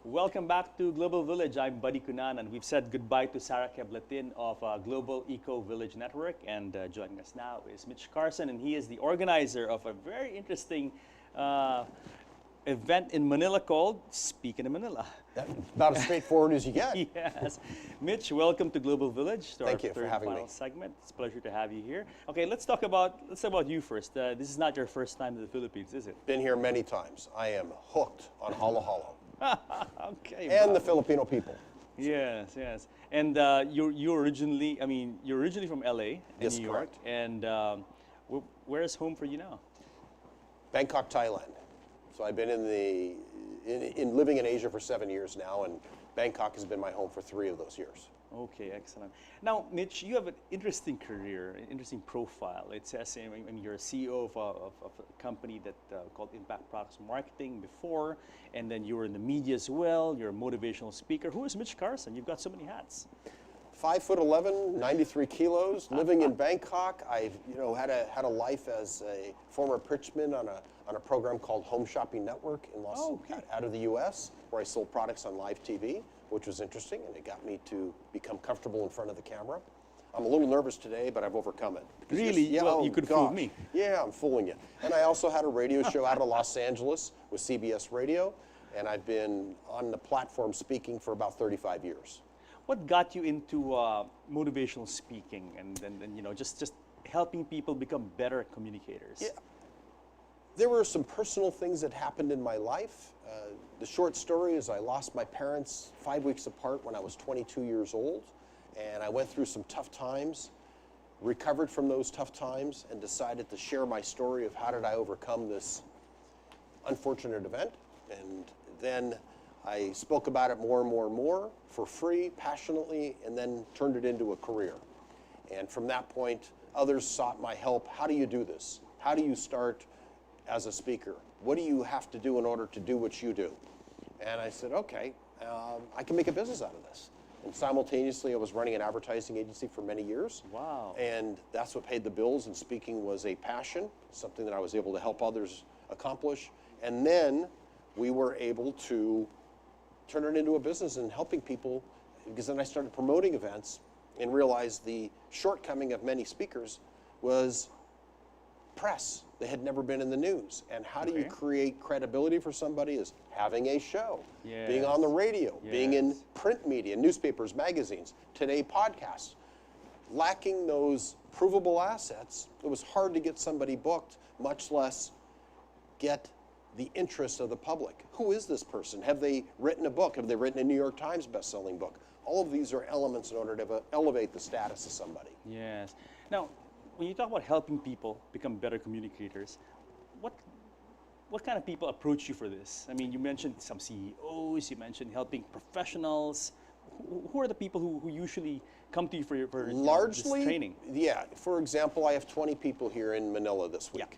Welcome back to Global Village. I'm Buddy Kunan, and we've said goodbye to Sarah Keblatin of Global Eco Village Network. And joining us now is Mitch Carson, and he is the organizer of a very interesting event in Manila called Speaking in Manila. That's about as straightforward as you get. Yes. Mitch, welcome to Global Village, to Thank our you for third having final me. segment. It's a pleasure to have you here. Okay, let's talk about you first. This is not your first time in the Philippines, is it? Been here many times. I am hooked on Halo Halo. Okay. And wow. the Filipino people. Yes, yes. And you're originally from LA in Yes, New York. correct. And where is home for you now? Bangkok, Thailand. So I've been in living in Asia for 7 years now, and Bangkok has been my home for 3 of those years. Okay, excellent. Now, Mitch, you have an interesting career, an interesting profile. It says, you're a CEO of a company that called Impact Products Marketing before, and then you were in the media as well. You're a motivational speaker. Who is Mitch Carson? You've got so many hats. 5'11", 93 kilos, living in Bangkok. I've had a life as a former pitchman on a program called Home Shopping Network in out of the U.S., where I sold products on live TV, which was interesting, and it got me to become comfortable in front of the camera. I'm a little nervous today, but I've overcome it. Really? Yeah, well, you could fool me. Yeah, I'm fooling you. And I also had a radio show out of Los Angeles with CBS Radio, and I've been on the platform speaking for about 35 years. What got you into motivational speaking and just helping people become better communicators? Yeah. There were some personal things that happened in my life. The short story is I lost my parents 5 weeks apart when I was 22 years old, and I went through some tough times, recovered from those tough times, and decided to share my story of how did I overcome this unfortunate event. And then I spoke about it more and more and more for free, passionately, and then turned it into a career. And from that point, others sought my help. How do you do this? How do you start as a speaker? What do you have to do in order to do what you do? And I said, okay, I can make a business out of this. And simultaneously, I was running an advertising agency for many years. Wow. And that's what paid the bills, and speaking was a passion, something that I was able to help others accomplish. And then we were able to turn it into a business and helping people, because then I started promoting events and realized the shortcoming of many speakers was press. They had never been in the news. And how do you create credibility for somebody is having a show, being on the radio, being in print media, newspapers, magazines, today podcasts. Lacking those provable assets, it was hard to get somebody booked, much less get the interest of the public. Who is this person? Have they written a book? Have they written a New York Times best-selling book? All of these are elements in order to elevate the status of somebody. Yes. Now, when you talk about helping people become better communicators, what kind of people approach you for this? I mean, you mentioned some CEOs, you mentioned helping professionals. Who are the people who usually come to you for Largely, this training? Yeah. For example, I have 20 people here in Manila this week. Yeah.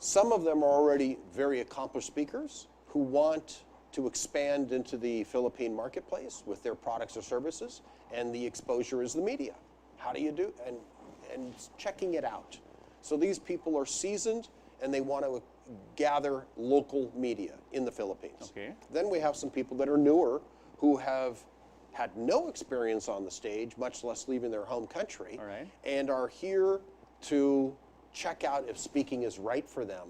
Some of them are already very accomplished speakers who want to expand into the Philippine marketplace with their products or services, and the exposure is the media. How do you do and checking it out. So these people are seasoned and they want to gather local media in the Philippines. Okay. Then we have some people that are newer who have had no experience on the stage, much less leaving their home country, and are here to check out if speaking is right for them.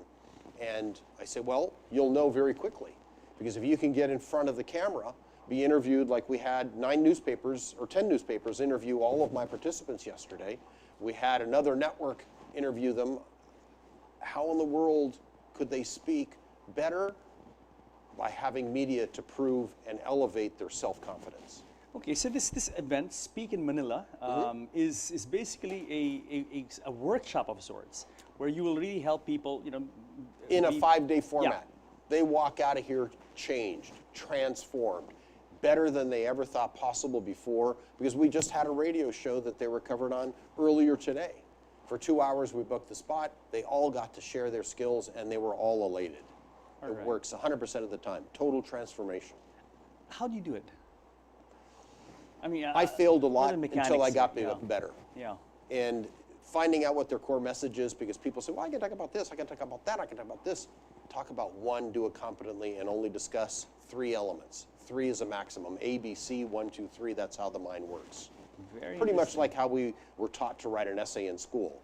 And I say, well, you'll know very quickly, because if you can get in front of the camera, be interviewed like we had 9 newspapers or 10 newspapers interview all of my participants yesterday. We had another network interview them. How in the world could they speak better? By having media to prove and elevate their self-confidence. Okay, so this event, Speak in Manila, is basically a workshop of sorts, where you will really help people, in a 5-day format. Yeah. They walk out of here changed, transformed, better than they ever thought possible before, because we just had a radio show that they were covered on earlier today. For 2 hours, we booked the spot. They all got to share their skills, and they were all elated. It works 100% of the time. Total transformation. How do you do it? I mean, I failed a lot until I got better. Yeah. And finding out what their core message is, because people say, well, I can talk about this, I can talk about that, I can talk about this. Talk about one, do it competently, and only discuss 3 elements. 3 is a maximum. A, B, C, 1, 2, 3, that's how the mind works. Very Pretty much interesting. like how we were taught to write an essay in school.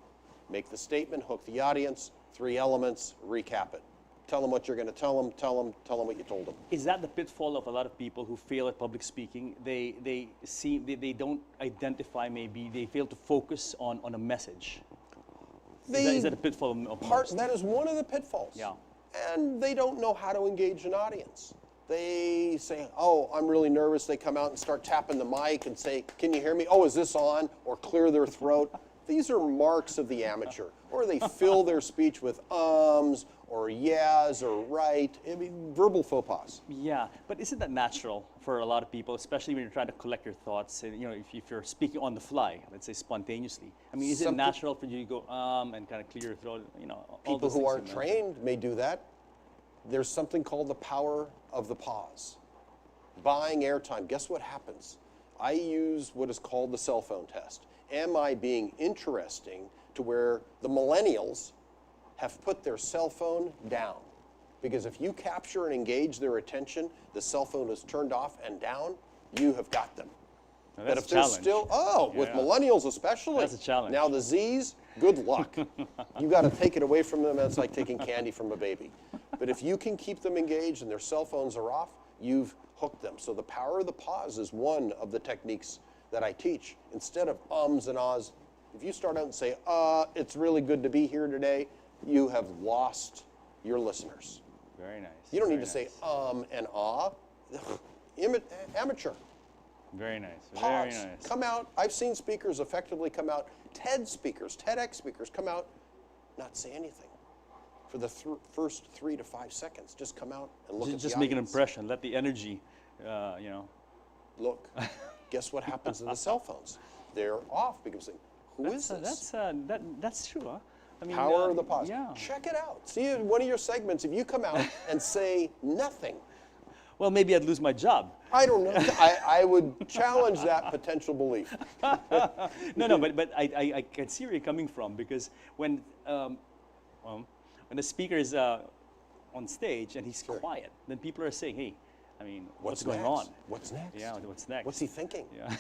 Make the statement, hook the audience, 3 elements, recap it. Tell them what you're going to tell them what you told them. Is that the pitfall of a lot of people who fail at public speaking? They don't identify, maybe they fail to focus on a message. Is that a pitfall of most? That is one of the pitfalls. Yeah. And they don't know how to engage an audience. They say, oh, I'm really nervous. They come out and start tapping the mic and say, can you hear me? Oh, is this on? Or clear their throat. These are marks of the amateur. Or they fill their speech with ums or yes or right. I mean, verbal faux pas. Yeah, but isn't that natural for a lot of people, especially when you're trying to collect your thoughts? And, if you're speaking on the fly, let's say spontaneously. I mean, is it natural for you to go and kind of clear your throat? All People those who things aren't you mentioned. trained may do that. There's something called the power of the pause. Buying airtime. Guess what happens? I use what is called the cell phone test. Am I being interesting to where the millennials have put their cell phone down? Because if you capture and engage their attention, the cell phone is turned off and down, you have got them. Now, But that's if a they're challenge. still, with Yeah. millennials especially. That's a challenge. Now the Zs, good luck. You got to take it away from them. It's like taking candy from a baby. But if you can keep them engaged and their cell phones are off, you've hooked them. So the power of the pause is one of the techniques that I teach. Instead of ums and ahs, if you start out and say, it's really good to be here today, you have lost your listeners. Very nice. You don't need very to say nice. and ah. Amateur. Very nice. Pause. Very nice. Come out. I've seen speakers effectively come out. TED speakers, TEDx speakers come out, not say anything for the first 3 to 5 seconds. Just come out and look at the Just make an audience. impression. Let the energy, Look. Guess what happens to the cell phones? They're off because who is this? That's true, huh? I mean, Power of the pause. Yeah. Check it out. See in one of your segments, if you come out and say nothing, Well, maybe I'd lose my job. I don't know. I would challenge that potential belief. No, but I can see where you're coming from, because when the speaker is on stage and he's quiet, then people are saying, hey, I mean, what's going next? on? What's next? Yeah, what's next? What's he thinking? Yeah.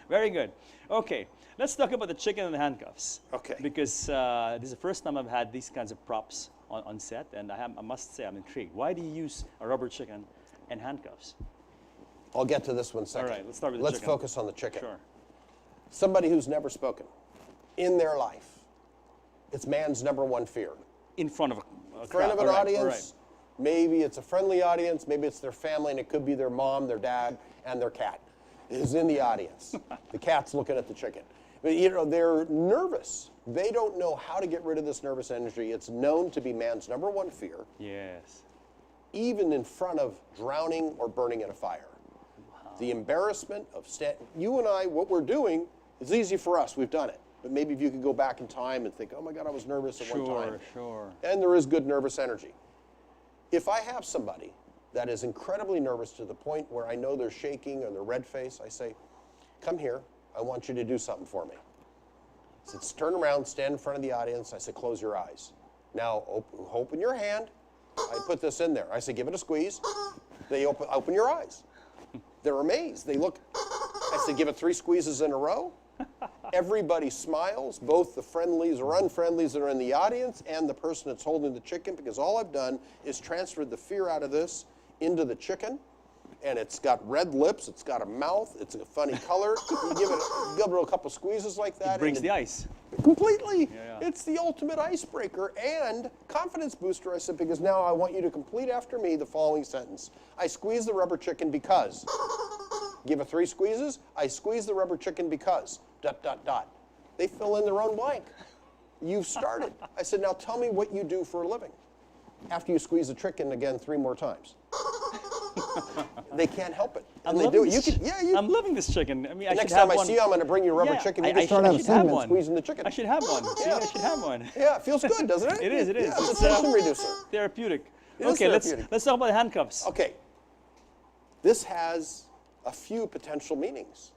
Very good. Okay, let's talk about the chicken and the handcuffs. Okay. Because this is the first time I've had these kinds of props on set, and I must say I'm intrigued. Why do you use a rubber chicken and handcuffs? I'll get to this one second. All right, let's start with the Let's chicken. focus on the chicken. Sure. Somebody who's never spoken in their life, it's man's number one fear. In front of a In front crowd. of an All right, audience, all right. maybe it's a friendly audience, maybe it's their family, and it could be their mom, their dad, and their cat is in the audience. The cat's looking at the chicken. But, they're nervous. They don't know how to get rid of this nervous energy. It's known to be man's number one fear, Yes. even in front of drowning or burning in a fire. The embarrassment of you and I, what we're doing is easy for us. We've done it. But maybe if you could go back in time and think, oh my God, I was nervous at one time. Sure. And there is good nervous energy. If I have somebody that is incredibly nervous to the point where I know they're shaking or they're red faced, I say, come here. I want you to do something for me. I said, turn around, stand in front of the audience. I said, close your eyes. Now, open your hand. I put this in there. I said, give it a squeeze. They open your eyes. They're amazed. They look. I said, give it 3 squeezes in a row. Everybody smiles, both the friendlies or unfriendlies that are in the audience and the person that's holding the chicken, because all I've done is transferred the fear out of this into the chicken. And it's got red lips, it's got a mouth, it's a funny color. You give it a couple squeezes like that. It breaks the ice. Completely. Yeah. It's the ultimate icebreaker and confidence booster, I said, because now I want you to complete after me the following sentence. I squeeze the rubber chicken because. Give it 3 squeezes. I squeeze the rubber chicken because. ... They fill in their own blank. You've started. I said, now tell me what you do for a living. After you squeeze the chicken again 3 more times. They can't help it. And they do it. I'm loving this chicken. I mean, I Next should have time I one. see you, I'm going to bring you a rubber chicken. You can start out a segment squeezing the chicken. I should have one. See, I should have one. Yeah, it feels good, doesn't it? It is. Yeah, it's It's a tension reducer. therapeutic. It is Okay, therapeutic. let's talk about the handcuffs. Okay. This has a few potential meanings.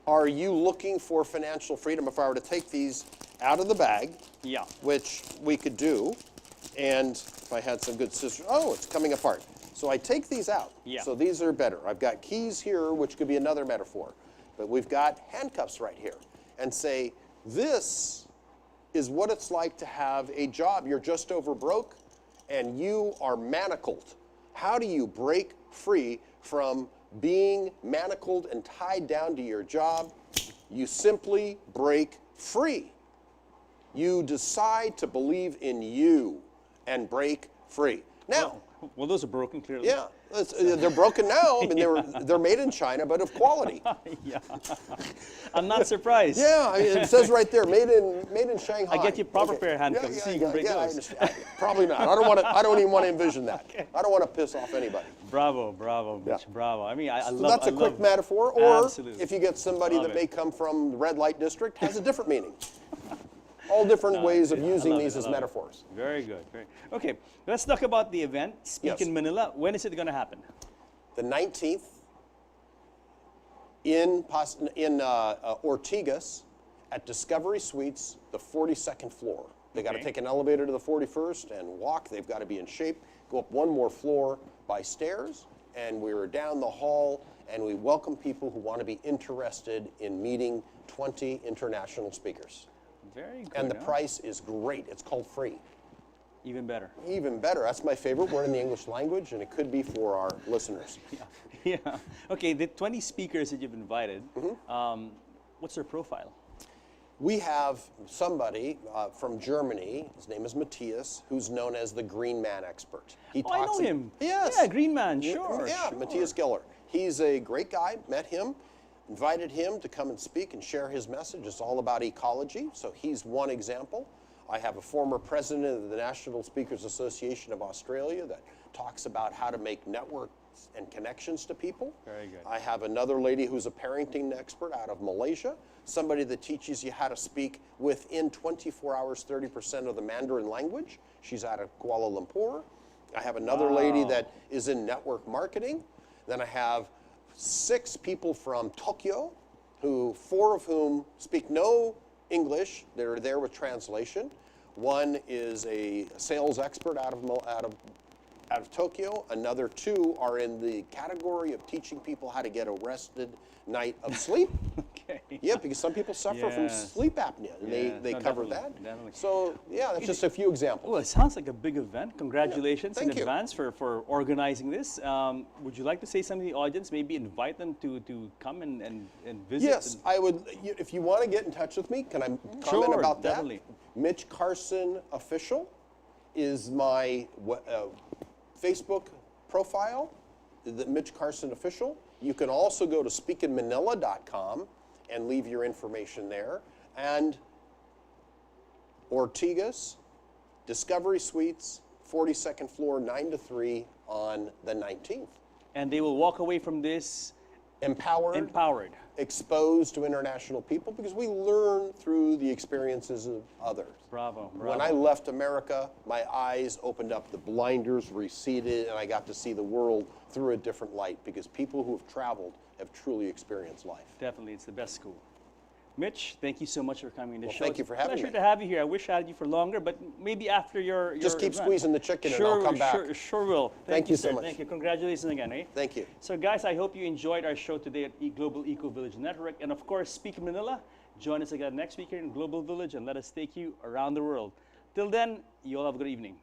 Are you looking for financial freedom? If I were to take these out of the bag, Yeah. which we could do, and if I had some good scissors, oh, it's coming apart. So I take these out. Yeah. So these are better. I've got keys here, which could be another metaphor. But we've got handcuffs right here. And say, this is what it's like to have a job. You're just over broke, and you are manacled. How do you break free from being manacled and tied down to your job? You simply break free. You decide to believe in you and break free. Now, well, those are broken, clearly. yeah, they're broken now. I mean, they're made in China, but of quality. Yeah. I'm not surprised. Yeah, I mean, it says right there, made in Shanghai. I get you proper pair of handcuffs so you can break I those. understand. Probably not. I don't even want to envision that. Okay. I don't want to piss off anybody. Bravo, Mitch, Yeah. bravo. I mean, I So love. that's a I quick love- metaphor. Or Absolutely. if you get somebody Love that it. may come from the red light district, has a different meaning. All different ways of I using love these it, I as love it. metaphors. Very good. Very. Okay, let's talk about the event. Speak Yes. in Manila. When is it going to happen? The 19th in Ortigas at Discovery Suites, the 42nd floor. They got to Okay. take an elevator to the 41st and walk. They've got to be in shape. Go up one more floor by stairs, and we're down the hall, and we welcome people who want to be interested in meeting 20 international speakers. Very good. And the huh? price is great. It's called free. Even better. Even better. That's my favorite word in the English language, and it could be for our listeners. Yeah. Yeah. Okay, the 20 speakers that you've invited, Mm-hmm. what's their profile? We have somebody from Germany, his name is Matthias, who's known as the Green Man expert. He Oh, I know him. Yes. Yeah, Green Man, sure. Yeah, sure. Matthias Geller. He's a great guy, met him, invited him to come and speak and share his message. It's all about ecology, so he's one example. I have a former president of the National Speakers Association of Australia that talks about how to make networks and connections to people. Very good. I have another lady who's a parenting expert out of Malaysia, somebody that teaches you how to speak within 24 hours, 30% of the Mandarin language. She's out of Kuala Lumpur. I have another lady that is in network marketing. Then I have 6 people from Tokyo, who 4 of whom speak no English. They're there with translation. One is a sales expert out of Tokyo. Another 2 are in the category of teaching people how to get a rested night of sleep. Okay. Yeah, because some people suffer from Yes. sleep apnea, and Yeah, they no, cover definitely, that. definitely. So yeah, that's just a few examples. Well, it sounds like a big event. Congratulations in Thank you. advance for organizing this. Would you like to say something to the audience? Maybe invite them to come and visit? Yes, I would. If you want to get in touch with me, can I comment Sure, about that? definitely. Mitch Carson Official is my Facebook profile, the Mitch Carson Official. You can also go to speakinmanila.com and leave your information there. And Ortigas, Discovery Suites, 42nd floor, 9 to 3 on the 19th. And they will walk away from this Empowered. Exposed to international people, because we learn through the experiences of others. Bravo, bravo. When I left America, my eyes opened up, the blinders receded, and I got to see the world through a different light, because people who have traveled have truly experienced life. Definitely, it's the best school. Mitch, thank you so much for coming to the Well, show. thank you for having Pleasure me. to have you here. I wish I had you for longer, but maybe after your Just keep event. squeezing the chicken and Sure, I'll come back. Sure will. Thank you so sir. much. Thank you. Congratulations again, eh? Thank you. So guys, I hope you enjoyed our show today at Global Eco Village Network. And of course, Speak in Manila. Join us again next week here in Global Village and let us take you around the world. Till then, you all have a good evening.